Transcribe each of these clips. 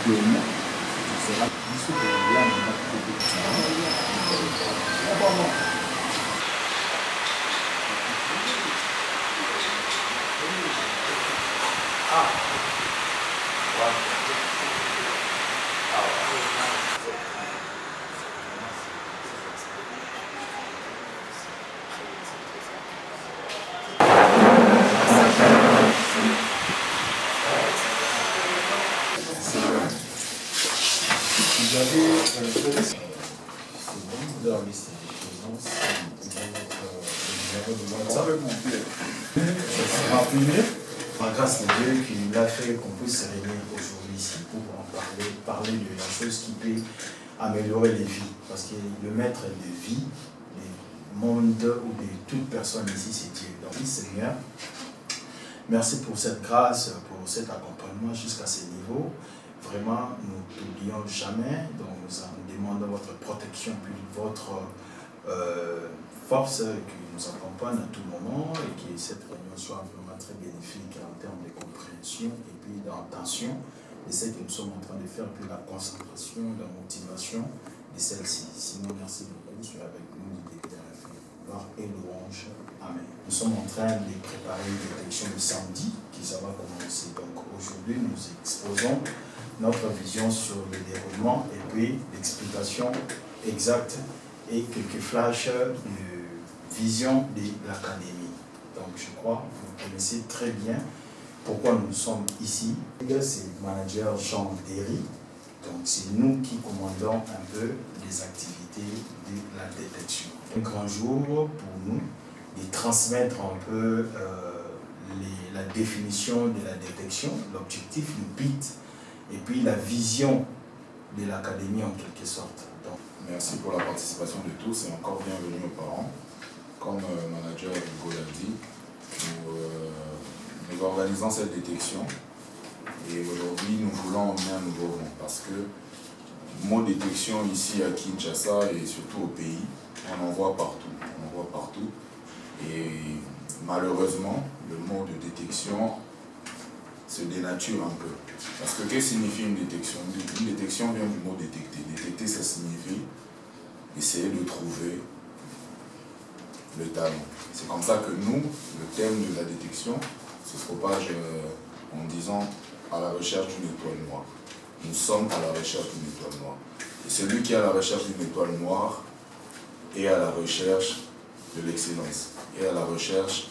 demain, tu seras plus que là, vous avez c'est bon, de la liste des présences, le numéro de WhatsApp. Ça sera imprimé. Par grâce de Dieu qui nous a fait qu'on puisse se réunir aujourd'hui ici pour en parler de la chose qui peut améliorer les vies. Parce que le maître de vie, du monde ou de toute personne ici, c'est Dieu. Donc, oui, Seigneur, merci pour cette grâce, pour cet accompagnement jusqu'à ce niveau. Vraiment, nous ne t'oublions jamais. Donc, nous demandons votre protection, puis votre force qui nous accompagne à tout moment et que cette réunion soit vraiment très bénéfique en termes de compréhension et puis d'intention de ce que nous sommes en train de faire, puis la concentration, la motivation de celle-ci. Sinon, merci beaucoup. Soyez avec nous du début à la fin. Gloire et louange. Amen. Nous sommes en train de préparer une élection de samedi qui ça va commencer. Donc aujourd'hui, nous exposons notre vision sur le déroulement et puis l'explication exacte et quelques flashs de vision de l'académie. Donc je crois que vous connaissez très bien pourquoi nous sommes ici. C'est le manager Jean Derry. Donc c'est nous qui commandons un peu les activités de la détection. Un grand jour pour nous de transmettre un peu la définition de la détection, l'objectif, le but, et puis la vision de l'académie en quelque sorte. Donc, merci pour la participation de tous et encore bienvenue aux parents. Comme manager Hugo l'a dit, nous organisons cette détection et aujourd'hui nous voulons emmener un nouveau vent parce que le mot détection ici à Kinshasa et surtout au pays, on en voit partout. On en voit partout et malheureusement le mot de détection se dénature un peu. Parce que qu'est-ce que signifie une détection? Une détection vient du mot détecter. Détecter, ça signifie essayer de trouver le talent. C'est comme ça que nous, le thème de la détection se propage en disant à la recherche d'une étoile noire. Nous sommes à la recherche d'une étoile noire. Et celui qui est à la recherche d'une étoile noire est à la recherche de l'excellence, est à la recherche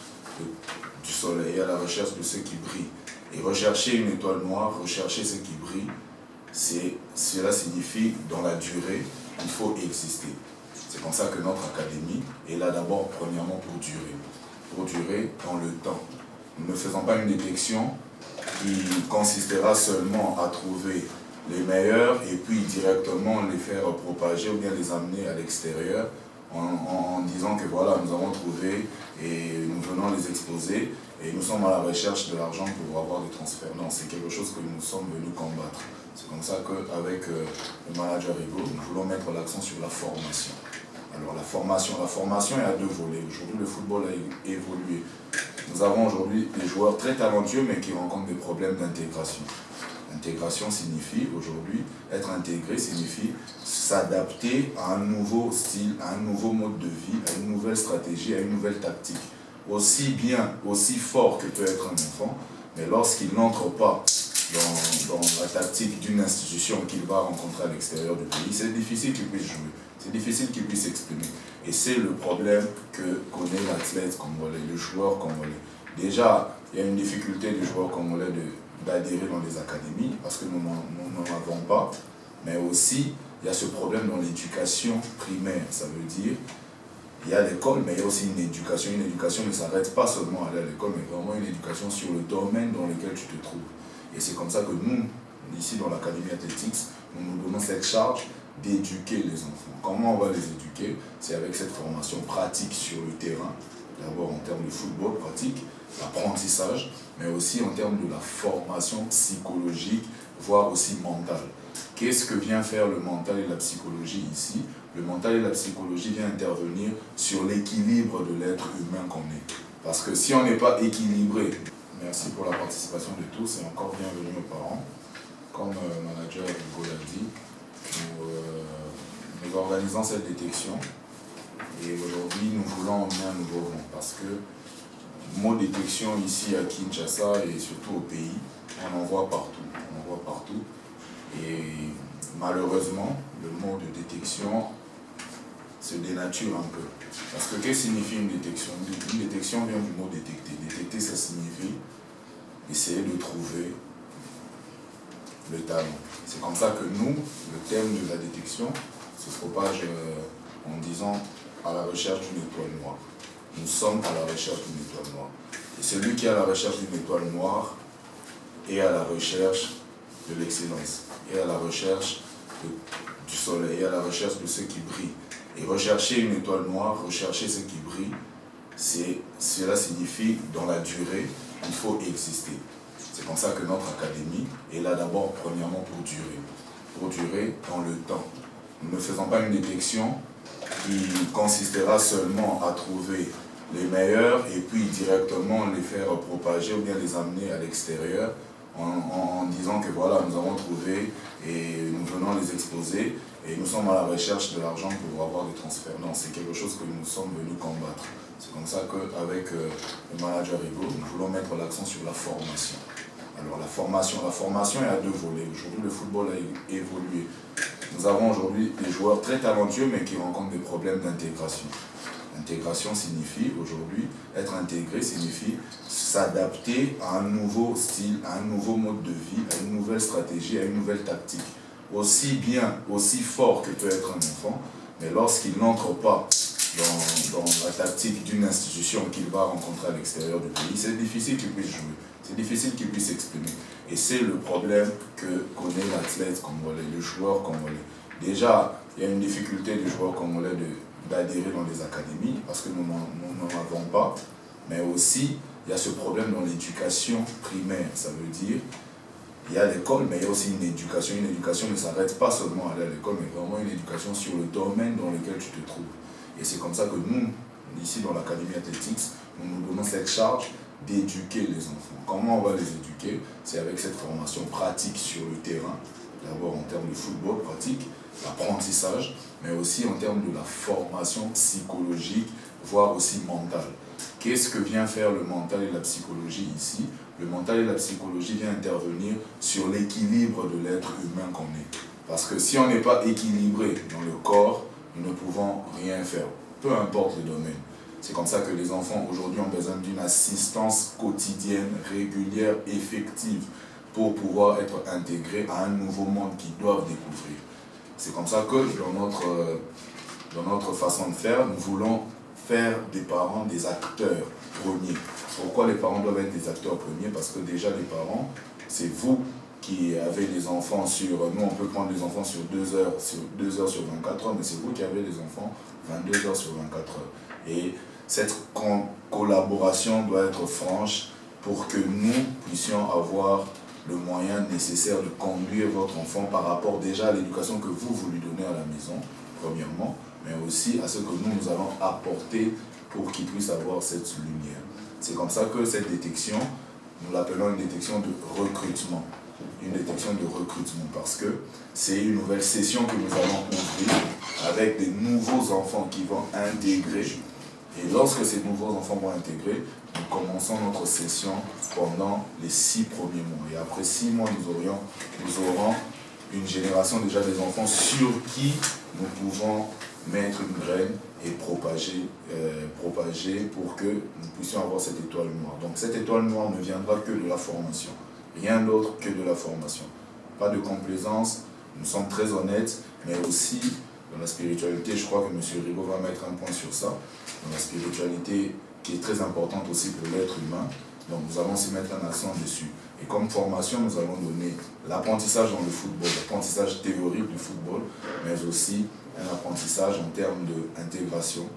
du soleil, est à la recherche de ce qui brille. Et rechercher une étoile noire, rechercher ce qui brille, cela signifie dans la durée, il faut exister. C'est comme ça que notre académie est là d'abord, premièrement, pour durer dans le temps. Nous ne faisons pas une détection qui consistera seulement à trouver les meilleurs et puis directement les faire propager ou bien les amener à l'extérieur en disant que voilà, nous avons trouvé et nous venons les exposer et nous sommes à la recherche de l'argent pour avoir des transferts. Non, c'est quelque chose que nous sommes venus combattre. C'est comme ça qu'avec le manager Hugo, nous voulons mettre l'accent sur la formation. Alors la formation est à deux volets. Aujourd'hui, le football a évolué. Nous avons aujourd'hui des joueurs très talentueux mais qui rencontrent des problèmes d'intégration. Intégration signifie aujourd'hui, être intégré signifie s'adapter à un nouveau style, à un nouveau mode de vie, à une nouvelle stratégie, à une nouvelle tactique. Aussi bien, aussi fort que peut être un enfant, mais lorsqu'il n'entre pas dans la tactique d'une institution qu'il va rencontrer à l'extérieur du pays, c'est difficile qu'il puisse jouer, c'est difficile qu'il puisse s'exprimer. Et c'est le problème que connaît l'athlète congolais, le joueur congolais. Déjà, il y a une difficulté du joueur congolais d'adhérer dans les académies, parce que nous n'en avons pas, mais aussi, il y a ce problème dans l'éducation primaire, ça veut dire, il y a l'école, mais il y a aussi une éducation. Une éducation ne s'arrête pas seulement à aller à l'école, mais vraiment une éducation sur le domaine dans lequel tu te trouves. Et c'est comme ça que nous, ici dans l'Académie Athletics, nous nous donnons cette charge d'éduquer les enfants. Comment on va les éduquer? C'est avec cette formation pratique sur le terrain, d'abord en termes de football pratique, l'apprentissage, mais aussi en termes de la formation psychologique, voire aussi mentale. Qu'est-ce que vient faire le mental et la psychologie ici? Le mental et la psychologie viennent intervenir sur l'équilibre de l'être humain qu'on est. Parce que si on n'est pas équilibré, merci pour la participation de tous et encore bienvenue aux parents. Comme manager organisant cette détection. Et aujourd'hui, nous voulons emmener un nouveau vent parce que le mot détection ici à Kinshasa et surtout au pays, on en voit partout. On en voit partout. Et malheureusement, le mot de détection se dénature un peu. Parce que qu'est-ce que signifie une détection? Une détection vient du mot détecter. Détecter, ça signifie essayer de trouver le talent. C'est comme ça que nous, le thème de la détection se propage en disant à la recherche d'une étoile noire. Nous sommes à la recherche d'une étoile noire. Et celui qui est à la recherche d'une étoile noire est à la recherche de l'excellence, est à la recherche du soleil, est à la recherche de ce qui brille. Et rechercher une étoile noire, rechercher ce qui brille, cela signifie dans la durée, il faut exister. C'est comme ça que notre académie est là d'abord, premièrement, pour durer dans le temps. Nous ne faisons pas une détection qui consistera seulement à trouver les meilleurs et puis directement les faire propager ou bien les amener à l'extérieur en disant que voilà, nous avons trouvé et nous venons les exposer et nous sommes à la recherche de l'argent pour avoir des transferts. Non, c'est quelque chose que nous sommes venus combattre. C'est comme ça qu'avec le manager Ego, nous voulons mettre l'accent sur la formation. Alors la formation est à deux volets. Aujourd'hui, le football a évolué. Nous avons aujourd'hui des joueurs très talentueux mais qui rencontrent des problèmes d'intégration. Intégration signifie aujourd'hui, être intégré signifie s'adapter à un nouveau style, à un nouveau mode de vie, à une nouvelle stratégie, à une nouvelle tactique. Aussi bien, aussi fort que peut être un enfant, mais lorsqu'il n'entre pas dans la tactique d'une institution qu'il va rencontrer à l'extérieur du pays, c'est difficile qu'il puisse jouer, c'est difficile qu'il puisse s'exprimer. Et c'est le problème que connaît l'athlète congolais, le joueur congolais. Déjà, il y a une difficulté du joueur congolais d'adhérer dans les académies, parce que nous n'en avons pas, mais aussi, il y a ce problème dans l'éducation primaire. Ça veut dire, il y a l'école, mais il y a aussi une éducation. Une éducation ne s'arrête pas seulement à aller à l'école, mais vraiment une éducation sur le domaine dans lequel tu te trouves. Et c'est comme ça que nous, ici dans l'Académie Athletics, nous nous donnons cette charge d'éduquer les enfants. Comment on va les éduquer? C'est avec cette formation pratique sur le terrain, d'abord en termes de football pratique, l'apprentissage, mais aussi en termes de la formation psychologique, voire aussi mentale. Qu'est-ce que vient faire le mental et la psychologie ici? Le mental et la psychologie viennent intervenir sur l'équilibre de l'être humain qu'on est. Parce que si on n'est pas équilibré dans le corps, nous ne pouvons rien faire, peu importe le domaine. C'est comme ça que les enfants aujourd'hui ont besoin d'une assistance quotidienne, régulière, effective, pour pouvoir être intégrés à un nouveau monde qu'ils doivent découvrir. C'est comme ça que dans notre façon de faire, nous voulons faire des parents des acteurs premiers. Pourquoi les parents doivent être des acteurs premiers? Parce que déjà les parents, c'est vous qui avez des enfants sur... Nous, on peut prendre des enfants sur 2 heures sur 24 heures, mais c'est vous qui avez des enfants 22 heures sur 24 heures. Et cette collaboration doit être franche pour que nous puissions avoir le moyen nécessaire de conduire votre enfant par rapport déjà à l'éducation que vous lui donnez à la maison, premièrement, mais aussi à ce que nous allons apporter pour qu'il puisse avoir cette lumière. C'est comme ça que cette détection, nous l'appelons une détection de recrutement. Une détection de recrutement parce que c'est une nouvelle session que nous allons ouvrir avec des nouveaux enfants qui vont intégrer. Et lorsque ces nouveaux enfants vont intégrer, nous commençons notre session pendant les 6 premiers mois. Et après 6 mois, nous aurons une génération déjà des enfants sur qui nous pouvons mettre une graine et propager pour que nous puissions avoir cette étoile noire. Donc cette étoile noire ne viendra que de la formation. Rien d'autre que de la formation. Pas de complaisance, nous sommes très honnêtes, mais aussi dans la spiritualité, je crois que M. Rigaud va mettre un point sur ça, dans la spiritualité qui est très importante aussi pour l'être humain. Donc nous allons s'y mettre un accent dessus. Et comme formation, nous allons donner l'apprentissage dans le football, l'apprentissage théorique du football, mais aussi un apprentissage en termes d'intégration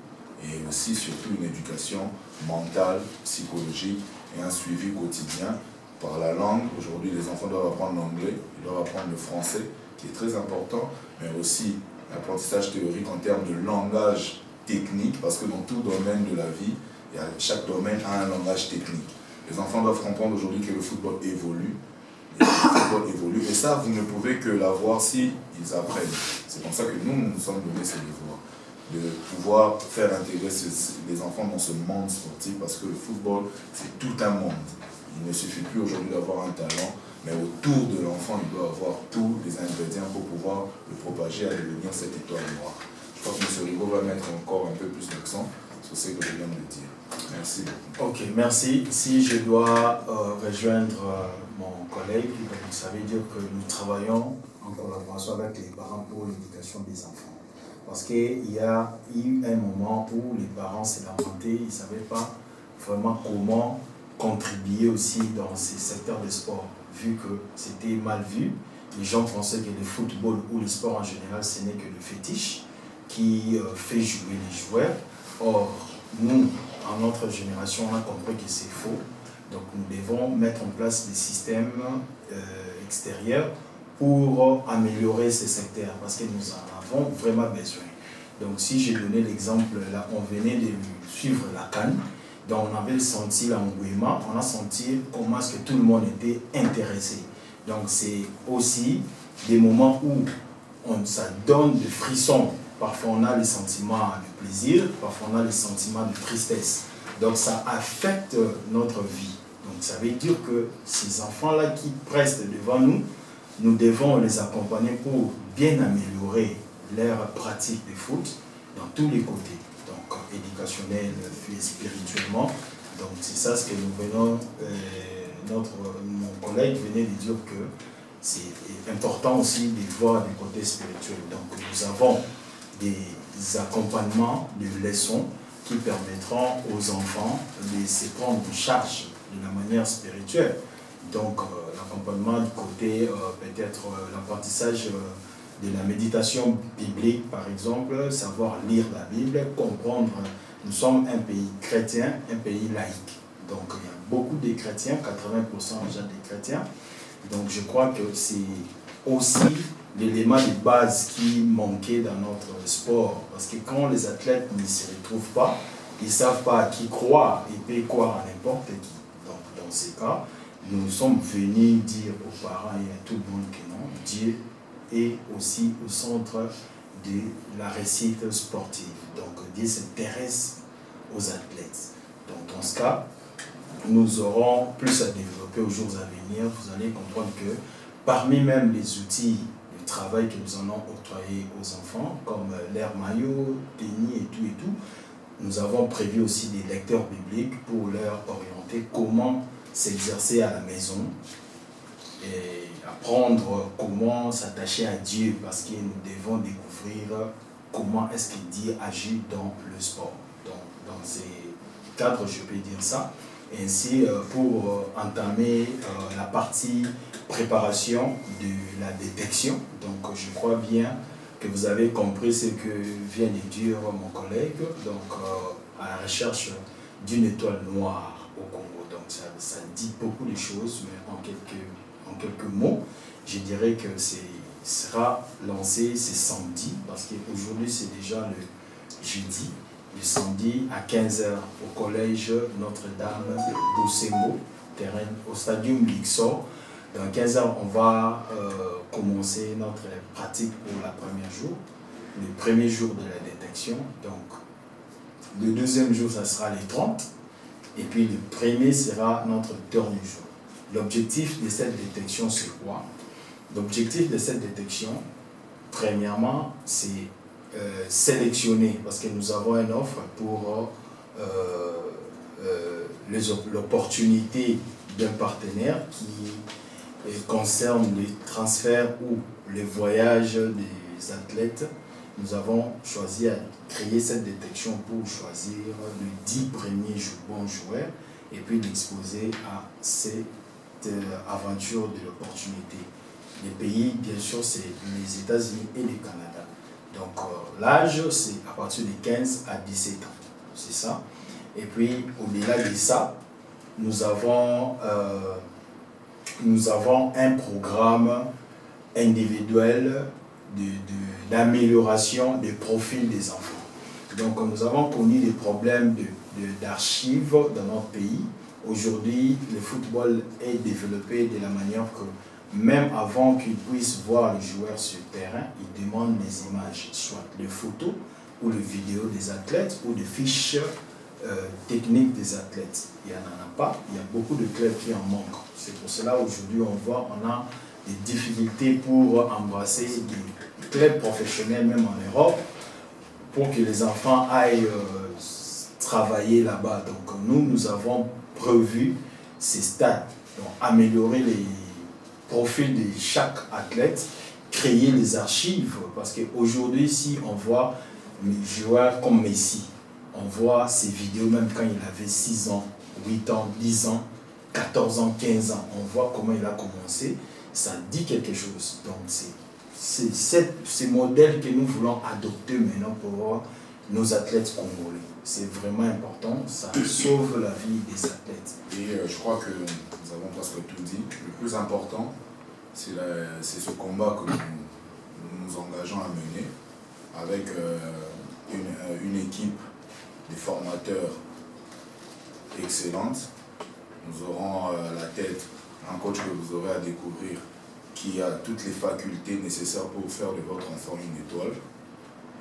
et aussi surtout une éducation mentale, psychologique et un suivi quotidien par la langue. Aujourd'hui, les enfants doivent apprendre l'anglais, ils doivent apprendre le français, qui est très important, mais aussi l'apprentissage théorique en termes de langage technique, parce que dans tout domaine de la vie, chaque domaine a un langage technique. Les enfants doivent comprendre aujourd'hui que le football évolue, le football évolue. Et ça, vous ne pouvez que l'avoir si ils apprennent. C'est comme ça que nous sommes donnés ces devoirs. De pouvoir faire intégrer les enfants dans ce monde sportif, parce que le football, c'est tout un monde. Il ne suffit plus aujourd'hui d'avoir un talent, mais autour de l'enfant, il doit avoir tous les ingrédients pour pouvoir le propager à devenir cette étoile noire. Je crois que M. Rigaud va mettre encore un peu plus d'accent sur ce que je viens de dire. Merci beaucoup. Ok, merci. Si je dois rejoindre mon collègue, ça veut dire que nous travaillons en collaboration avec les parents pour l'éducation des enfants. Parce qu'il y a eu un moment où les parents s'est lamenté, ils ne savaient pas vraiment comment contribuer aussi dans ces secteurs de sport, vu que c'était mal vu. Les gens pensaient que le football ou le sport en général, ce n'est que le fétiche qui fait jouer les joueurs. Or, nous, en notre génération, on a compris que c'est faux. Donc nous devons mettre en place des systèmes extérieurs pour améliorer ces secteurs, parce que nous en avons vraiment besoin. Donc si j'ai donné l'exemple, là, on venait de suivre la CAN, donc on avait senti l'engouement, on a senti comment est-ce que tout le monde était intéressé. Donc c'est aussi des moments où ça donne des frissons. Parfois on a les sentiments de plaisir, parfois on a les sentiments de tristesse. Donc ça affecte notre vie. Donc ça veut dire que ces enfants-là qui restent devant nous, nous devons les accompagner pour bien améliorer leur pratique de foot dans tous les côtés. Donc éducationnel, spirituellement. Donc c'est ça ce que nous venons, mon collègue venait de dire que c'est important aussi de voir du côté spirituel. Donc nous avons des accompagnements, des leçons qui permettront aux enfants de se prendre en charge de la manière spirituelle. Donc l'accompagnement du côté peut-être l'apprentissage de la méditation biblique par exemple, savoir lire la Bible, comprendre, nous sommes un pays chrétien, un pays laïque. Donc il y a beaucoup de chrétiens, 80% déjà des chrétiens. Donc je crois que c'est aussi l'élément de base qui manquait dans notre sport. Parce que quand les athlètes ne se retrouvent pas, ils ne savent pas à qui croire, ils peuvent croire à n'importe qui. Donc dans ces cas, nous sommes venus dire aux parents et à tout le monde que non, Dieu est aussi au centre de la réussite sportive. Donc Dieu s'intéresse aux athlètes. Donc dans ce cas, nous aurons plus à développer aux jours à venir. Vous allez comprendre que parmi même les outils de travail que nous allons octroyer aux enfants, comme l'air maillot, tennis et tout, nous avons prévu aussi des lecteurs bibliques pour leur orienter comment s'exercer à la maison et apprendre comment s'attacher à Dieu, parce que nous devons découvrir comment est-ce que Dieu agit dans le sport. Donc, dans ces cadres, je peux dire ça. Et ainsi, pour entamer la partie préparation de la détection, donc je crois bien que vous avez compris ce que vient de dire mon collègue, donc à la recherche d'une étoile noire au Congo. Donc ça dit beaucoup de choses, mais en quelques mots, je dirais que sera lancé ce samedi, parce qu'aujourd'hui c'est déjà le jeudi, le samedi à 15 h au collège Notre-Dame d'Osembo, terrain au stadium Lixor. Dans 15 h, on va commencer notre pratique pour la première jour, le premier jour de la détection. Donc, le deuxième jour, ça sera les 30. Et puis, le premier sera notre dernier jour. L'objectif de cette détection, c'est quoi? L'objectif de cette détection, premièrement, c'est sélectionner, parce que nous avons une offre pour l'opportunité d'un partenaire qui concerne les transferts ou les voyages des athlètes. Nous avons choisi à créer cette détection pour choisir les 10 premiers bons joueurs et puis l'exposer à cette aventure de l'opportunité. Les pays, bien sûr, c'est les États-Unis et le Canada. Donc l'âge, c'est à partir de 15 à 17 ans. C'est ça. Et puis, au-delà de ça, nous avons un programme individuel d'amélioration des profils des enfants. Donc nous avons connu des problèmes d'archives dans notre pays. Aujourd'hui, le football est développé de la manière que même avant qu'ils puissent voir les joueurs sur le terrain, ils demandent des images, soit de photos ou de vidéos des athlètes ou de fiches techniques des athlètes. Il n'y en a pas, il y a beaucoup de clubs qui en manquent. C'est pour cela aujourd'hui on a des difficultés pour embrasser des clubs professionnels même en Europe pour que les enfants aillent travailler là-bas. Donc nous avons prévu ces stades, donc améliorer les profils de chaque athlète, créer les archives, parce qu'aujourd'hui, si on voit les joueurs comme Messi, on voit ses vidéos même quand il avait 6 ans, 8 ans, 10 ans, 14 ans, 15 ans, on voit comment il a commencé, ça dit quelque chose. Donc c'est ces modèles que nous voulons adopter maintenant pour nos athlètes congolais. C'est vraiment important, ça sauve la vie des athlètes. Et je crois que nous avons presque tout dit. Le plus important, c'est ce combat que nous nous engageons à mener avec une équipe de formateurs excellente. Nous aurons à la tête un coach que vous aurez à découvrir qui a toutes les facultés nécessaires pour faire de votre enfant une étoile.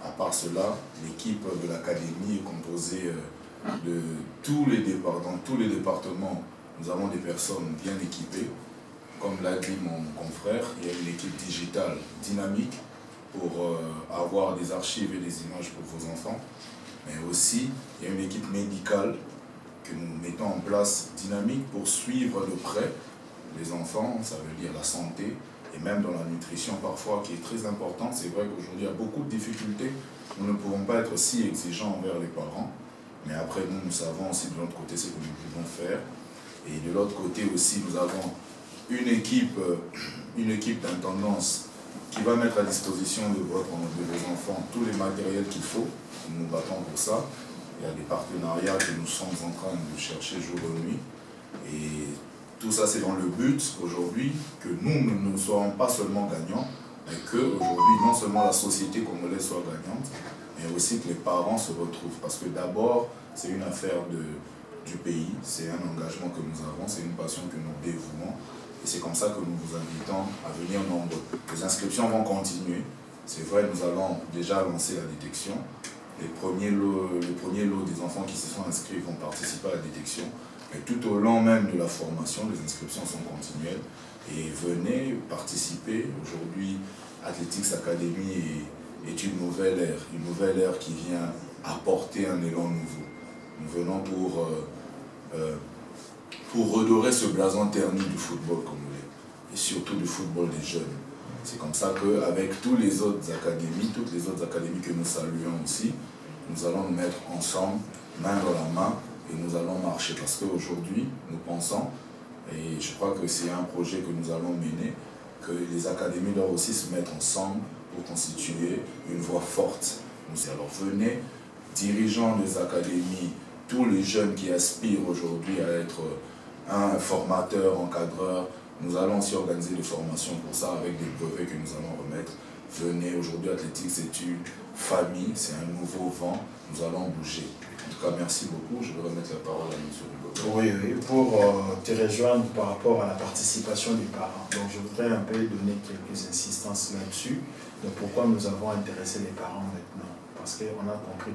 À part cela, l'équipe de l'académie est composée de tous les départements. Dans tous les départements, nous avons des personnes bien équipées. Comme l'a dit mon confrère, il y a une équipe digitale dynamique pour avoir des archives et des images pour vos enfants. Mais aussi, il y a une équipe médicale que nous mettons en place dynamique pour suivre de près les enfants, ça veut dire la santé, et même dans la nutrition parfois qui est très importante. C'est vrai qu'aujourd'hui il y a beaucoup de difficultés, nous ne pouvons pas être si exigeants envers les parents, mais après nous savons aussi de l'autre côté ce que nous pouvons faire, et de l'autre côté aussi nous avons une équipe d'intendance qui va mettre à disposition de vos enfants tous les matériels qu'il faut. Nous nous battons pour ça. Il y a des partenariats que nous sommes en train de chercher jour et nuit, et tout ça, c'est dans le but aujourd'hui que nous ne soyons pas seulement gagnants, mais que aujourd'hui, non seulement la société congolaise soit gagnante, mais aussi que les parents se retrouvent. Parce que d'abord, c'est une affaire du pays, c'est un engagement que nous avons, c'est une passion que nous dévouons. Et c'est comme ça que nous vous invitons à venir nombreux. Les inscriptions vont continuer. C'est vrai, nous allons déjà lancer la détection. Le premier lot des enfants qui se sont inscrits vont participer à la détection. Mais tout au long même de la formation, les inscriptions sont continuelles. Et venez participer. Aujourd'hui, Athletics Academy est une nouvelle ère qui vient apporter un élan nouveau. Nous venons pour redorer ce blason terni du football congolais, et surtout du football des jeunes. C'est comme ça qu'avec toutes les autres académies que nous saluons aussi, nous allons nous mettre ensemble, main dans la main, et nous allons marcher. Parce qu'aujourd'hui, nous pensons, et je crois que c'est un projet que nous allons mener, que les académies doivent aussi se mettre ensemble pour constituer une voix forte. Alors venez, dirigeants des académies, tous les jeunes qui aspirent aujourd'hui à être un formateur, encadreur, nous allons aussi organiser des formations pour ça avec des brevets que nous allons remettre. Venez, aujourd'hui Athletics c'est une famille, c'est un nouveau vent, nous allons bouger. En tout cas, merci beaucoup. Je vais remettre la parole à M. Rigaud. Oui, pour te rejoindre par rapport à la participation des parents. Donc je voudrais un peu donner quelques insistances là-dessus. Donc pourquoi nous avons intéressé les parents maintenant? Parce qu'on a compris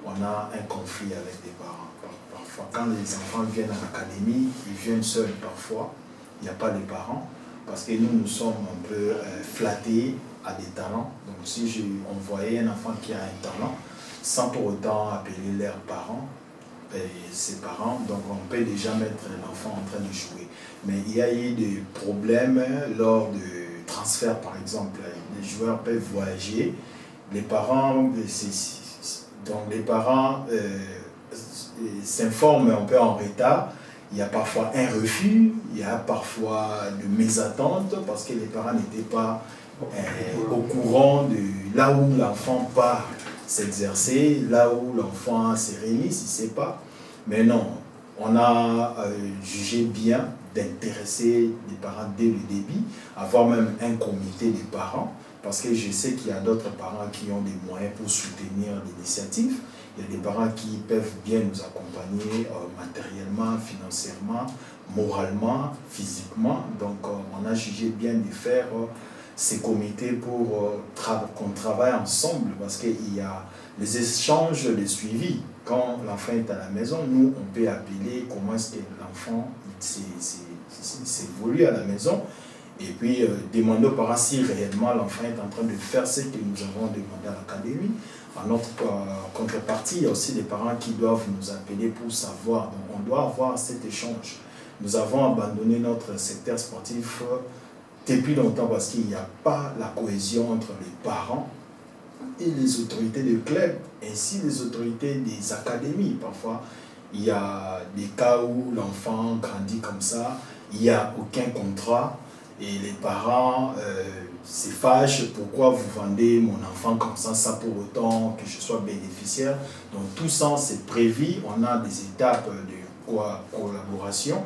qu'on a un conflit avec des parents. Parfois, quand les enfants viennent à l'académie, ils viennent seuls parfois. Il n'y a pas de parents. Parce que nous sommes un peu flattés à des talents. Donc si on voyait un enfant qui a un talent, sans pour autant appeler leurs parents, ses parents, donc on peut déjà mettre l'enfant en train de jouer. Mais il y a eu des problèmes lors de transfert, par exemple. Les joueurs peuvent voyager, les parents, s'informent un peu en retard. Il y a parfois un refus, il y a parfois de mésattente parce que les parents n'étaient pas au courant de là où l'enfant part s'exercer, là où l'enfant se réunit, il ne sait pas. Mais non, on a jugé bien d'intéresser les parents dès le début, avoir même un comité des parents, parce que je sais qu'il y a d'autres parents qui ont des moyens pour soutenir l'initiative. Il y a des parents qui peuvent bien nous accompagner matériellement, financièrement, moralement, physiquement. Donc on a jugé bien de faire ces comités pour qu'on travaille ensemble, parce qu'il y a les échanges, les suivis. Quand l'enfant est à la maison, nous, on peut appeler comment est-ce que l'enfant s'évolue à la maison, et puis demander aux parents si réellement l'enfant est en train de faire ce que nous avons demandé à l'académie. En notre contrepartie, il y a aussi des parents qui doivent nous appeler pour savoir. Donc on doit avoir cet échange. Nous avons abandonné notre secteur sportif depuis longtemps parce qu'il n'y a pas la cohésion entre les parents et les autorités des clubs, ainsi les autorités des académies. Parfois, il y a des cas où l'enfant grandit comme ça, il n'y a aucun contrat, et les parents se fâchent. Pourquoi vous vendez mon enfant comme ça pour autant que je sois bénéficiaire? Donc tout ça, c'est prévu. On a des étapes de collaboration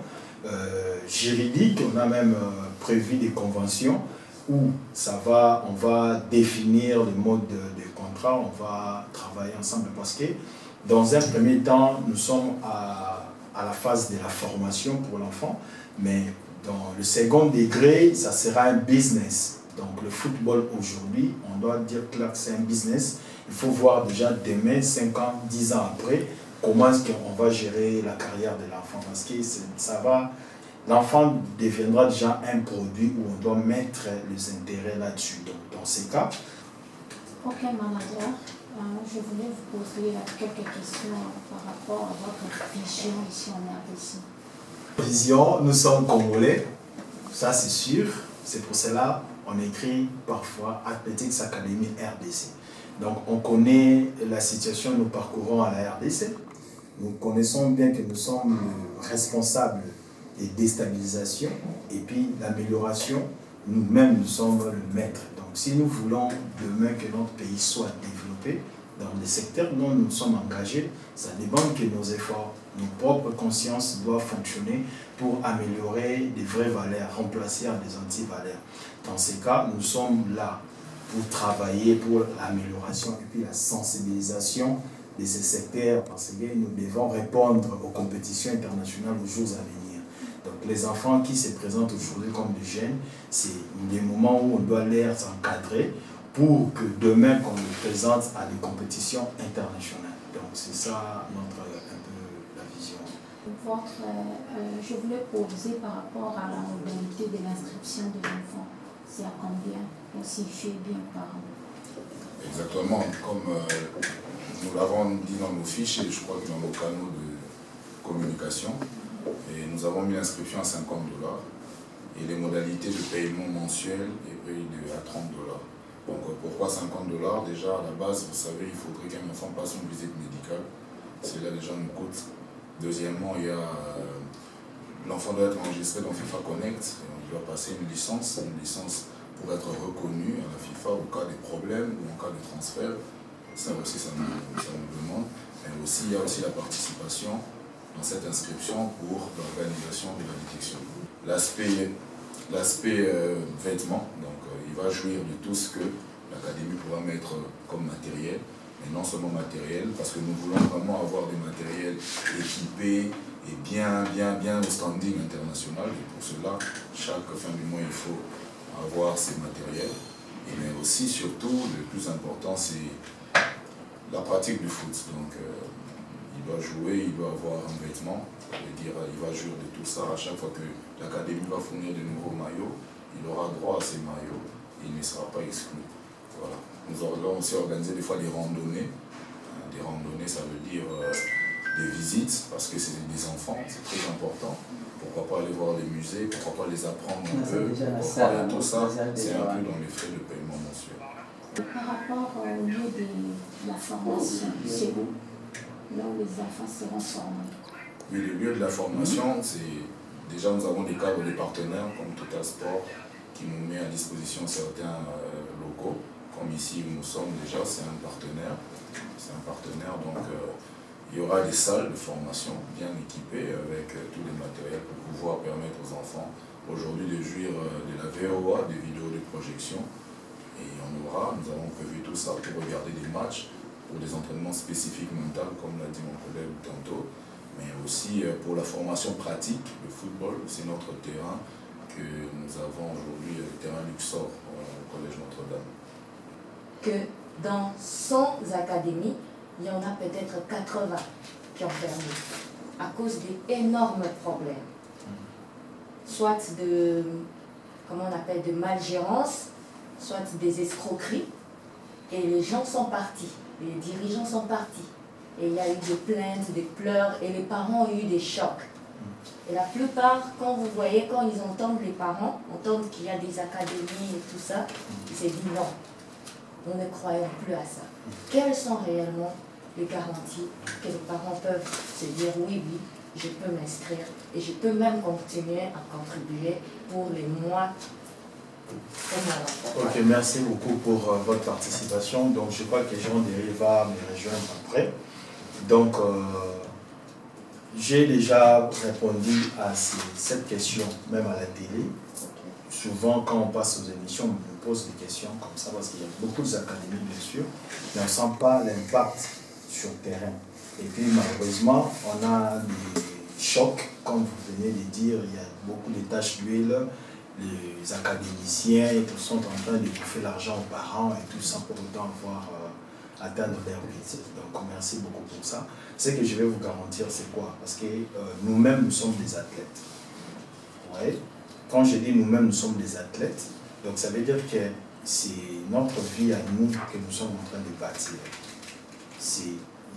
juridique. On a même prévu des conventions où on va définir le mode de contrat, on va travailler ensemble, parce que dans un premier temps, nous sommes à la phase de la formation pour l'enfant, mais dans le second degré, ça sera un business. Donc le football aujourd'hui, on doit dire que là c'est un business. Il faut voir déjà demain, 5 ans, 10 ans après, comment est-ce qu'on va gérer la carrière de l'enfant, parce que l'enfant deviendra déjà un produit où on doit mettre les intérêts là-dessus. Donc dans ces cas... Ok, manager, je voulais vous poser quelques questions par rapport à votre vision ici en RDC. Vision, nous sommes Congolais, ça c'est sûr. C'est pour cela qu'on écrit parfois Athletics Academy RDC. Donc on connaît la situation, nous parcourons à la RDC. Nous connaissons bien que nous sommes responsables des déstabilisations et puis l'amélioration. Nous-mêmes, nous sommes le maître. Donc si nous voulons demain que notre pays soit développé dans les secteurs dont nous sommes engagés, ça demande que nos efforts, nos propres consciences doivent fonctionner pour améliorer des vraies valeurs, remplacer des anti-valeurs. Dans ces cas, nous sommes là pour travailler pour l'amélioration et puis la sensibilisation de ces secteurs, parce que nous devons répondre aux compétitions internationales aux jours à venir. Donc les enfants qui se présentent aujourd'hui comme des jeunes, c'est des moments où on doit les encadrer pour que demain qu'on les présente à des compétitions internationales. Donc c'est ça un peu la vision. Je voulais poser par rapport à la modalité de l'inscription de l'enfant. C'est à combien? Si je suis bien parent. Exactement, comme nous l'avons dit dans nos fiches et je crois que dans nos canaux de communication, et nous avons mis l'inscription à $50 et les modalités de paiement mensuel est payé à $30. Donc pourquoi $50? Déjà à la base, vous savez, il faudrait qu'un enfant passe une visite médicale. Cela déjà nous coûte. Deuxièmement, l'enfant doit être enregistré dans FIFA Connect. Et on doit passer une licence pour être reconnu à la FIFA au cas des problèmes ou en cas de transfert. Ça aussi, ça nous demande. Mais aussi, il y a aussi la participation dans cette inscription pour l'organisation de la détection. L'aspect vêtements, donc il va jouir de tout ce que l'académie pourra mettre comme matériel, mais non seulement matériel, parce que nous voulons vraiment avoir des matériels équipés et bien au standing international. Et pour cela, chaque fin du mois, il faut avoir ces matériels. Et mais aussi, surtout, le plus important, c'est la pratique du foot. Donc, il doit jouer, il doit avoir un vêtement, il va jouir de tout ça. À chaque fois que l'académie va fournir de nouveaux maillots, il aura droit à ces maillots et il ne sera pas exclu. Voilà. Nous allons aussi organiser des fois des randonnées. Des randonnées, ça veut dire des visites, parce que c'est des enfants, c'est très important. Pourquoi pas aller voir les musées, pourquoi pas les apprendre un peu, pourquoi pas tout ça, c'est un peu dans les frais de paiement mensuel. Par rapport au lieu de la formation, c'est où? Là où les enfants seront formés. Oui, le lieu de la formation, c'est déjà nous avons des cadres de partenaires comme Total Sport qui nous met à disposition certains locaux, comme ici où nous sommes déjà, c'est un partenaire. Donc il y aura des salles de formation bien équipées avec tous les matériels pour pouvoir permettre aux enfants aujourd'hui de jouir de la VOA, des vidéos de projection. Et nous avons prévu tout ça pour regarder des matchs pour des entraînements spécifiques mentaux, comme l'a dit mon collègue tantôt, mais aussi pour la formation pratique. Le football, c'est notre terrain que nous avons aujourd'hui, le terrain Luxor au Collège Notre-Dame. Que dans 100 académies, il y en a peut-être 80 qui ont fermé à cause d'énormes problèmes. Soit de, comment on appelle, de malgérance, soit des escroqueries. Et les gens sont partis, les dirigeants sont partis. Et il y a eu des plaintes, des pleurs, et les parents ont eu des chocs. Et la plupart, quand vous voyez, quand ils entendent les parents, entendent qu'il y a des académies et tout ça, ils se disent non, nous ne croyons plus à ça. Quelles sont réellement les garanties que les parents peuvent se dire oui, oui, je peux m'inscrire et je peux même continuer à contribuer pour les mois. Ok, merci beaucoup pour votre participation. Donc, je crois que Jean Derry va me rejoindre après. Donc, j'ai déjà répondu à cette question, même à la télé. Souvent, quand on passe aux émissions, on me pose des questions comme ça, parce qu'il y a beaucoup d'académies, bien sûr, mais on ne sent pas l'impact sur le terrain. Et puis, malheureusement, on a des chocs, comme vous venez de dire, il y a beaucoup de taches d'huile. Les académiciens sont en train de bouffer l'argent aux parents et tout sans pour autant avoir atteindre leur but. Donc merci beaucoup pour ça. Ce que je vais vous garantir, c'est quoi? Parce que nous-mêmes, nous sommes des athlètes. Ouais. Quand je dis nous-mêmes, nous sommes des athlètes, donc ça veut dire que c'est notre vie à nous que nous sommes en train de bâtir. C'est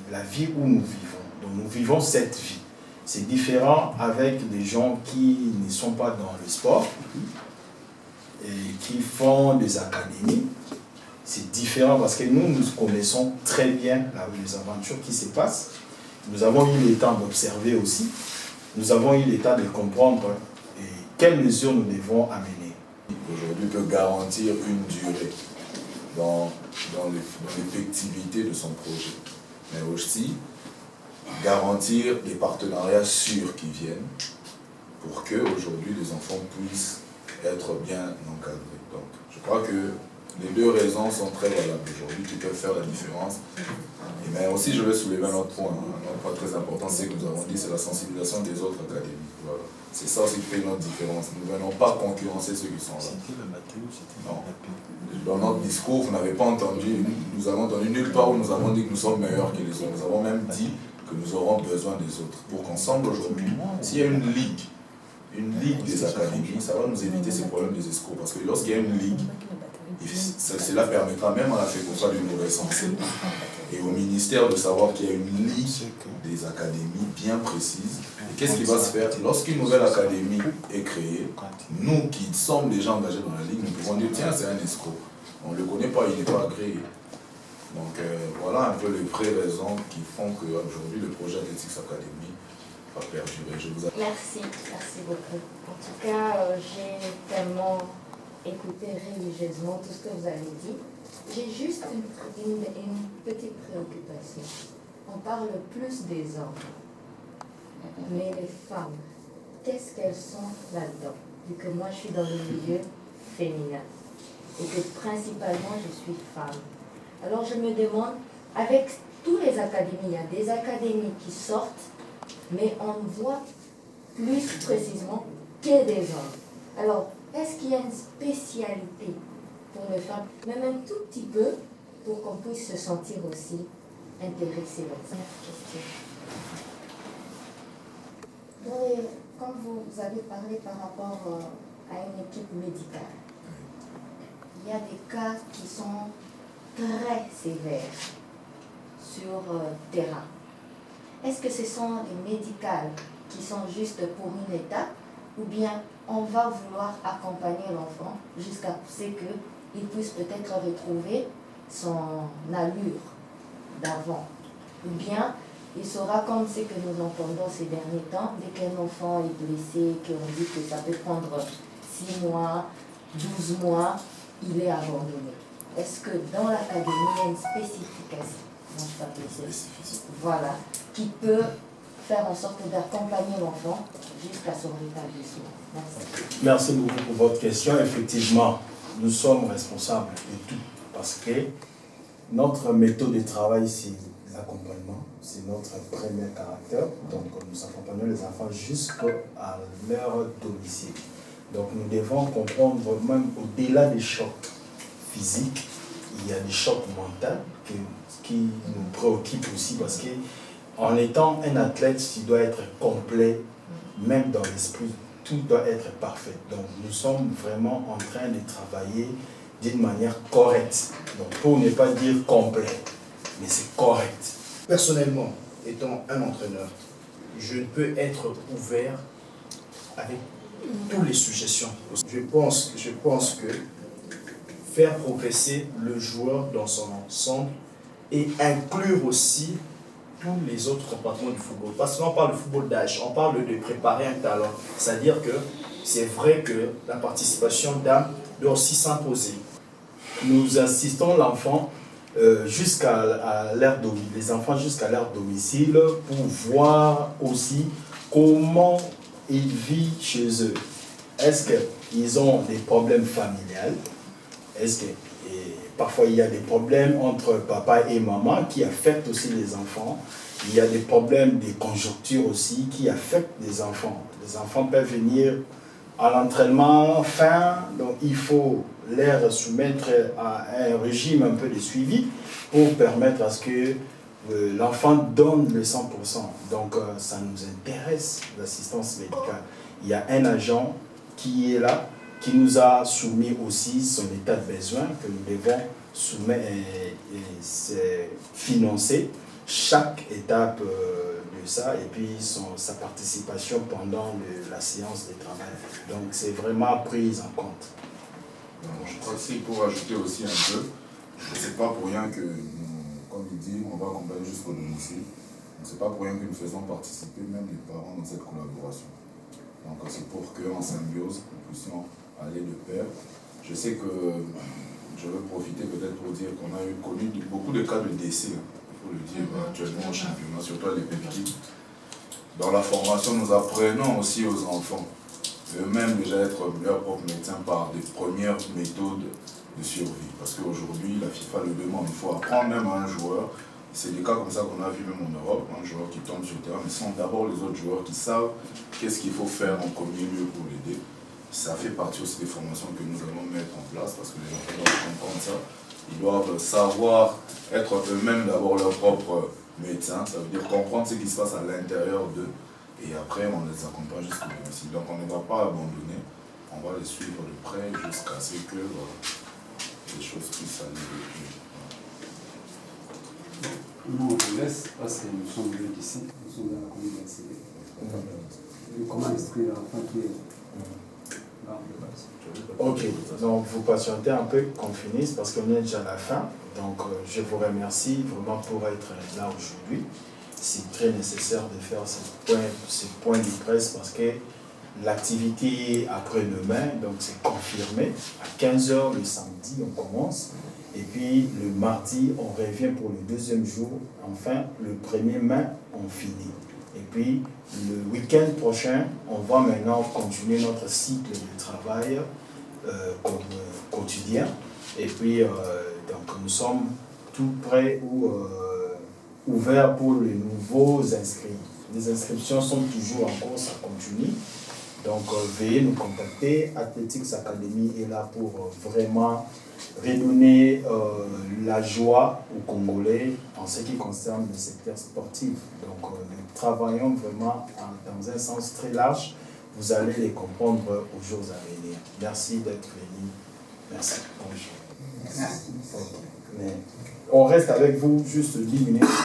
la vie où nous vivons. Donc nous vivons cette vie. C'est différent avec des gens qui ne sont pas dans le sport et qui font des académies. C'est différent parce que nous connaissons très bien les aventures qui se passent. Nous avons eu le temps d'observer aussi. Nous avons eu le temps de comprendre quelles mesures nous devons amener. Aujourd'hui, peut garantir une durée dans l'effectivité de son projet. Mais aussi, garantir des partenariats sûrs qui viennent pour que aujourd'hui les enfants puissent être bien encadrés. Donc, je crois que les deux raisons sont très valables aujourd'hui, qui peuvent faire la différence. Mais aussi, je vais soulever un autre point, un autre point très important, c'est que nous avons dit, c'est la sensibilisation des autres académies. Voilà. C'est ça aussi qui fait notre différence. Nous ne venons pas concurrencer ceux qui sont là. Non. Dans notre discours, vous n'avez pas entendu, nous avons entendu nulle part où nous avons dit que nous sommes meilleurs que les autres. Nous avons même dit que nous aurons besoin des autres. Pour qu'ensemble aujourd'hui, s'il y a une ligue des académies, ça va nous éviter ces problèmes des escrocs. Parce que lorsqu'il y a une ligue, cela permettra même à la FECOFA de nous recenser et au ministère de savoir qu'il y a une ligue des académies bien précise. Et qu'est-ce qui va se faire? Lorsqu'une nouvelle académie est créée, nous qui sommes déjà engagés dans la ligue, nous pouvons dire tiens, c'est un escroc. On ne le connaît pas, il n'est pas agréé. Donc voilà un peu les vraies raisons qui font qu'aujourd'hui le projet Athletics Academy va perdurer. Merci beaucoup. En tout cas, j'ai tellement écouté religieusement tout ce que vous avez dit. J'ai juste une petite préoccupation. On parle plus des hommes, mais les femmes, qu'est-ce qu'elles sont là-dedans? Vu que moi je suis dans le milieu féminin et que principalement je suis femme. Alors je me demande, avec tous les académies, il y a des académies qui sortent, mais on voit plus précisément que des hommes. Alors, est-ce qu'il y a une spécialité pour les femmes, même un tout petit peu, pour qu'on puisse se sentir aussi intéressé dans cette question? Quand vous avez parlé par rapport à une équipe médicale, il y a des cas qui sont très sévères sur terrain. Est-ce que ce sont les médicales qui sont juste pour une étape, ou bien on va vouloir accompagner l'enfant jusqu'à ce qu'il puisse peut-être retrouver son allure d'avant, ou bien il sera comme ce que nous entendons ces derniers temps, dès qu'un enfant est blessé, qu'on dit que ça peut prendre 6 mois, 12 mois, il est abandonné. Est-ce que dans l'académie, il y a une spécification, voilà, qui peut faire en sorte d'accompagner l'enfant jusqu'à son rétablissement? Merci. Merci beaucoup pour votre question. Effectivement, nous sommes responsables de tout parce que Notre méthode de travail, c'est l'accompagnement. C'est notre premier caractère. Donc, nous accompagnons les enfants jusqu'à leur domicile. Donc, nous devons comprendre, même au-delà des chocs physiques, il y a des chocs mentaux qui nous préoccupent aussi parce qu'en étant un athlète, tu dois être complet, même dans l'esprit. Tout doit être parfait. Donc, nous sommes vraiment en train de travailler d'une manière correcte. Donc, pour ne pas dire complet, mais c'est correct. Personnellement, étant un entraîneur, je peux être ouvert avec toutes les suggestions. Je pense que faire progresser le joueur dans son ensemble et inclure aussi tous les autres compartiments du football. Parce qu'on parle de football d'âge, on parle de préparer un talent. C'est-à-dire que c'est vrai que la participation d'âme doit aussi s'imposer. Nous assistons l'enfant jusqu'à leur domicile, les enfants jusqu'à leur domicile pour voir aussi comment ils vivent chez eux. Est-ce qu'ils ont des problèmes familiaux? Parfois il y a des problèmes entre papa et maman qui affectent aussi les enfants. Il y a des problèmes de conjoncture aussi qui affectent les enfants. Les enfants peuvent venir à l'entraînement fin, donc il faut les soumettre à un régime un peu de suivi pour permettre à ce que l'enfant donne le 100%. Donc ça nous intéresse, l'assistance médicale. Il y a un agent qui est là, qui nous a soumis aussi son état de besoin que nous devons soumettre et financer chaque étape de ça et puis sa participation pendant la séance de travail. Donc c'est vraiment pris en compte. Je crois que pour ajouter aussi un peu, c'est pas pour rien que, comme il dit, on va accompagner jusqu'au domicile. C'est pas pour rien que nous faisons participer même les parents dans cette collaboration. Donc c'est pour qu'en symbiose, nous puissions aller de pair. Je sais que je veux profiter peut-être pour dire qu'on a connu beaucoup de cas de décès, il faut le dire, actuellement au championnat, surtout à l'EPEPKI. Dans la formation, nous apprenons aussi aux enfants eux-mêmes déjà être leur propre médecin par des premières méthodes de survie. Parce qu'aujourd'hui, la FIFA le demande, il faut apprendre même à un joueur. C'est des cas comme ça qu'on a vu même en Europe, un joueur qui tombe sur le terrain, mais ce sont d'abord les autres joueurs qui savent qu'est-ce qu'il faut faire en premier lieu pour l'aider. Ça fait partie aussi des formations que nous allons mettre en place parce que les enfants doivent comprendre ça. Ils doivent savoir être eux-mêmes d'abord leur propre médecin, ça veut dire comprendre ce qui se passe à l'intérieur d'eux. Et après, on les accompagne jusqu'au domicile. Donc on ne va pas abandonner, on va les suivre de près jusqu'à ce que les choses puissent aller de plus. Nous, on vous laisse parce que nous sommes venus d'ici, nous sommes dans la commune d'Ansélé. Comment instruire l'enfant qui est dans le bâtiment? Ok, donc vous patientez un peu qu'on finisse parce qu'on est déjà à la fin. Donc je vous remercie vraiment pour être là aujourd'hui. C'est très nécessaire de faire ce point de presse parce que l'activité après-demain, donc c'est confirmé. À 15h le samedi, on commence. Et puis le mardi, on revient pour le deuxième jour. Enfin, le 1er mai, on finit. Et puis le week-end prochain, on va maintenant continuer notre cycle de travail quotidien. Et puis, donc nous sommes tout prêts ou ouverts pour les nouveaux inscrits. Les inscriptions sont toujours en cours, ça continue. Donc veuillez nous contacter. Athletics Academy est là pour vraiment redonner la joie aux Congolais en ce qui concerne le secteur sportif. Donc nous travaillons vraiment dans un sens très large. Vous allez les comprendre aux jours à venir. Merci d'être venus. Merci. Bonjour. Merci. Mais on reste avec vous juste 10 minutes.